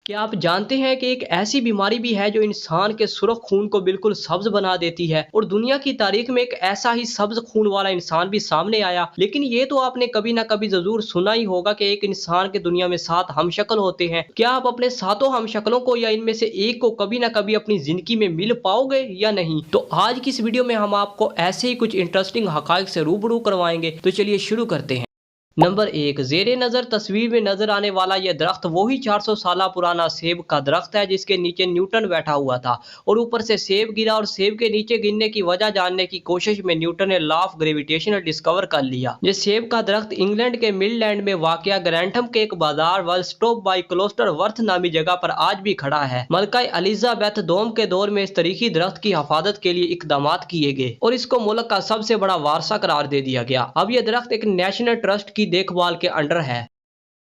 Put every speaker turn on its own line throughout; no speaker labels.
क्या आप जानते हैं कि एक ऐसी बीमारी भी है जो इंसान के सुर्ख खून को बिल्कुल सब्ज बना देती है और दुनिया की तारीख में एक ऐसा ही सब्ज खून वाला इंसान भी सामने आया। लेकिन ये तो आपने कभी ना कभी जरूर सुना ही होगा कि एक इंसान के दुनिया में 7 हमशक्ल होते हैं। क्या आप अपने सातों हमशक्लों को या इनमें से एक को कभी ना कभी अपनी जिंदगी में मिल पाओगे या नहीं? तो आज की इस वीडियो में हम आपको ऐसे ही कुछ इंटरेस्टिंग हकाइक से रूबरू करवाएंगे। तो चलिए शुरू करते हैं। नंबर 1, जेरे नजर तस्वीर में नजर आने वाला यह दरख्त वही 400 साल पुराना सेब का दरख्त है जिसके नीचे न्यूटन बैठा हुआ था और ऊपर से सेब गिरा और सेब के नीचे गिरने की वजह जानने की कोशिश में न्यूटन ने लॉ ऑफ ग्रेविटेशन डिस्कवर कर लिया। ये सेब का दरख्त इंग्लैंड के मिडलैंड में वाकया ग्रैंथम के एक बाजार वलस्टॉप बाई क्लोस्टर वर्थ नामी जगह पर आज भी खड़ा है। मलका एलिजाबेथ दोम के दौर में इस तारीखी दरख्त की हिफाजत के लिए इकदाम किए गए और इसको मुल्क का सबसे बड़ा वारसा करार दे दिया गया। अब यह दरख्त एक नेशनल ट्रस्ट की देखभाल के अंडर है।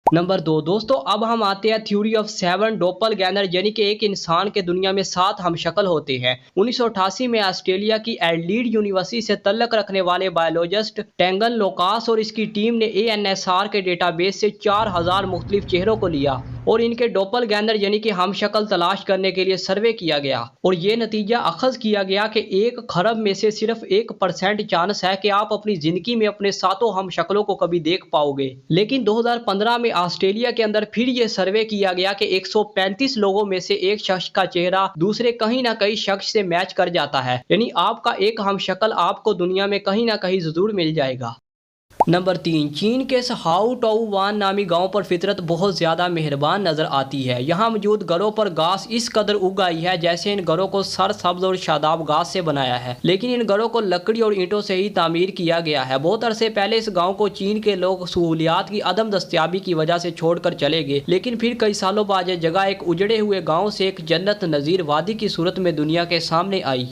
नंबर 2 दोस्तों, अब हम आते हैं थ्योरी ऑफ 7 डोपलगैंगर, यानी कि एक इंसान के दुनिया में 7 हमशक्ल होते हैं। 1988 में ऑस्ट्रेलिया की एडलीड यूनिवर्सिटी से तल्लक रखने वाले बायोलॉजिस्ट टेंगन लोकास और इसकी टीम ने ANSR के डेटाबेस से 4000 मुख्तलिफ चेहरों को लिया और इनके डोपलगैंगर यानी कि हमशक्ल तलाश करने के लिए सर्वे किया गया और ये नतीजा अखज किया गया कि 1 खरब में से सिर्फ 1% चांस है कि आप अपनी जिंदगी में अपने सातों हमशक्लों को कभी देख पाओगे। लेकिन 2015 में ऑस्ट्रेलिया के अंदर फिर ये सर्वे किया गया कि 135 लोगों में से एक शख्स का चेहरा दूसरे कहीं ना कहीं शख्स से मैच कर जाता है, यानी आपका एक हमशक्ल आपको दुनिया में कहीं ना कहीं जरूर मिल जाएगा। नंबर 3, चीन के हाउ टाउ वान नामी गांव पर फितरत बहुत ज्यादा मेहरबान नजर आती है। यहाँ मौजूद घरों पर घास इस कदर उग आई है जैसे इन घरों को सरसब्ज और शादाब घास से बनाया है, लेकिन इन घरों को लकड़ी और ईंटों से ही तामीर किया गया है। बहुत अरसे पहले इस गांव को चीन के लोग सहूलियात की अदम दस्तियाबी की वजह से छोड़कर चले गए, लेकिन फिर कई सालों बाद यह जगह एक उजड़े हुए गाँव से एक जन्नत नज़ीर वादी की सूरत में दुनिया के सामने आई।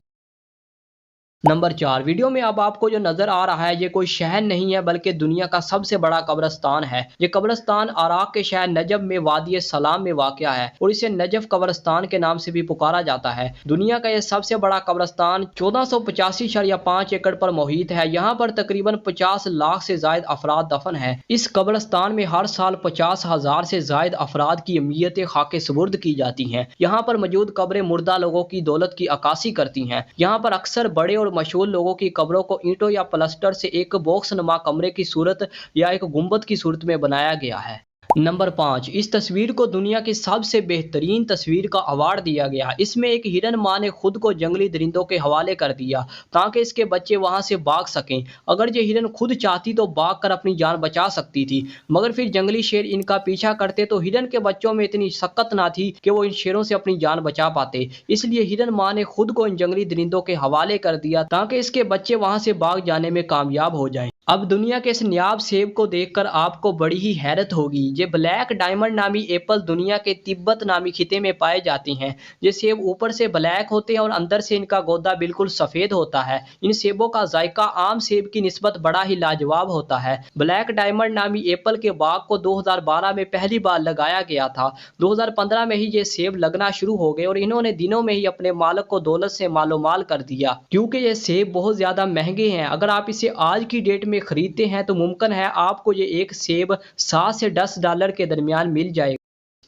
नंबर 4, वीडियो में अब आपको जो नजर आ रहा है ये कोई शहर नहीं है बल्कि दुनिया का सबसे बड़ा कब्रिस्तान है। ये कब्रिस्तान इराक के शहर नजफ में वादी सलाम में वाक़या है और इसे नजफ कब्रिस्तान के नाम से भी पुकारा जाता है। दुनिया का यह सबसे बड़ा कब्रिस्तान 1485.5 एकड़ पर मुहित है। यहाँ पर तकरीबन 50 लाख से जायद अफराद दफन है। इस कब्रिस्तान में हर साल 50,000 से जायद अफराद की अमीयत खाके सुपुर्द की जाती हैं। यहाँ पर मौजूद कब्रें मुर्दा लोगों की दौलत की अक्कासी करती हैं। यहाँ पर अक्सर बड़े और मशहूर लोगों की कब्रों को ईंटों या प्लास्टर से एक बॉक्स नुमा कमरे की सूरत या एक गुंबद की सूरत में बनाया गया है। नंबर 5, इस तस्वीर को दुनिया की सबसे बेहतरीन तस्वीर का अवार्ड दिया गया। इसमें एक हिरन मां ने खुद को जंगली दरिंदों के हवाले कर दिया ताकि इसके बच्चे वहां से भाग सकें। अगर ये हिरन खुद चाहती तो भाग कर अपनी जान बचा सकती थी, मगर फिर जंगली शेर इनका पीछा करते तो हिरन के बच्चों में इतनी शक्कत ना थी कि वो इन शेरों से अपनी जान बचा पाते। इसलिए हिरन मां ने खुद को इन जंगली दरिंदों के हवाले कर दिया ताकि इसके बच्चे वहां से भाग जाने में कामयाब हो जाएं। अब दुनिया के इस नायाब सेब को देखकर आपको बड़ी ही हैरत होगी। ये ब्लैक डायमंड नामी एप्पल दुनिया के तिब्बत नामी खिते में पाए जाते हैं। ये सेब ऊपर से ब्लैक होते हैं और अंदर से इनका गोदा बिल्कुल सफेद होता है। इन सेबों का जायका आम सेब की निस्बत बड़ा ही लाजवाब होता है। ब्लैक डायमंड नामी एप्पल के बाग को 2012 में पहली बार लगाया गया था। 2015 में ही ये सेब लगना शुरू हो गए और इन्होंने दिनों में ही अपने मालिक को दौलत से मालोमाल कर दिया, क्योंकि ये सेब बहुत ज्यादा महंगे हैं। अगर आप इसे आज की डेट में खरीदते हैं तो मुमकिन है आपको ये एक सेब $7 से $10 के दरमियान मिल जाएगा।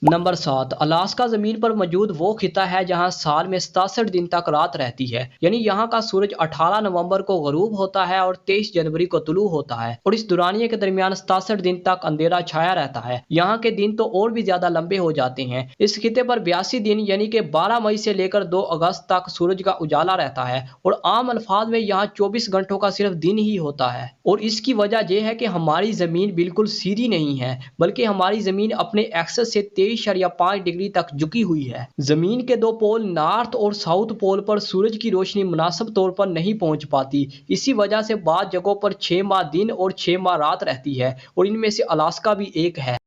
नंबर 7, अलास्का जमीन पर मौजूद वो खिता है जहां साल में 67 दिन तक रात रहती है, यानी यहाँ का सूरज 18 नवंबर को गरूब होता है और 23 जनवरी को तुलू होता है और इस दुरानिये के दरमियान 67 दिन तक अंधेरा छाया रहता है। यहाँ के दिन तो और भी ज्यादा लंबे हो जाते हैं। इस खिते पर 82 दिन यानी कि 12 मई से लेकर 2 अगस्त तक सूरज का उजाला रहता है और आम अल्फाज में यहाँ 24 घंटों का सिर्फ दिन ही होता है। और इसकी वजह यह है कि हमारी जमीन बिल्कुल सीधी नहीं है बल्कि हमारी जमीन अपने एक्सेस से 23.5 डिग्री तक झुकी हुई है। जमीन के 2 पोल नॉर्थ और साउथ पोल पर सूरज की रोशनी मुनासिब तौर पर नहीं पहुंच पाती। इसी वजह से बाद जगहों पर 6 माह दिन और 6 माह रात रहती है और इनमें से अलास्का भी एक है।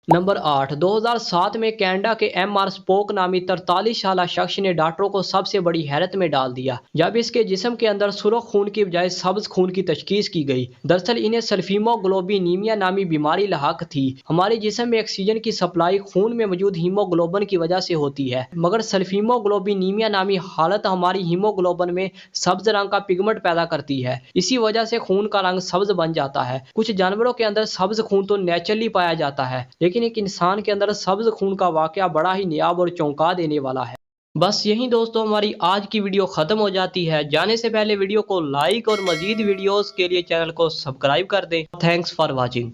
नंबर 8, 2007 में कनाडा के MR स्पोक नामी 43 साल शख्स ने डॉक्टरों को सबसे बड़ी हैरत में डाल दिया जब इसके जिस्म के अंदर सुर्ख खून की बजाय सब्ज खून की तशखीस की गई। दरअसल इन्हें सल्फीमोग्लोबिनीमिया नामी बीमारी लाहक थी। हमारे जिस्म में ऑक्सीजन की सप्लाई खून में मौजूद हीमोग्लोबिन की वजह से होती है, मगर सल्फीमोग्लोबिनीमिया नामी हालत हमारी हीमोग्लोबिन में सब्ज रंग का पिगमेंट पैदा करती है। इसी वजह से खून का रंग सब्ज बन जाता है। कुछ जानवरों के अंदर सब्ज खून तो नेचुरली पाया जाता है, लेकिन لیکن ایک انسان کے اندر سبز خون کا واقعہ بڑا ہی نیاب اور چونکا دینے والا ہے۔ بس یہی دوستوں ہماری آج کی ویڈیو ختم ہو جاتی ہے۔ جانے سے پہلے ویڈیو کو لائک اور مزید ویڈیوز کے لیے چینل کو سبسکرائب کر دیں۔ Thanks for watching.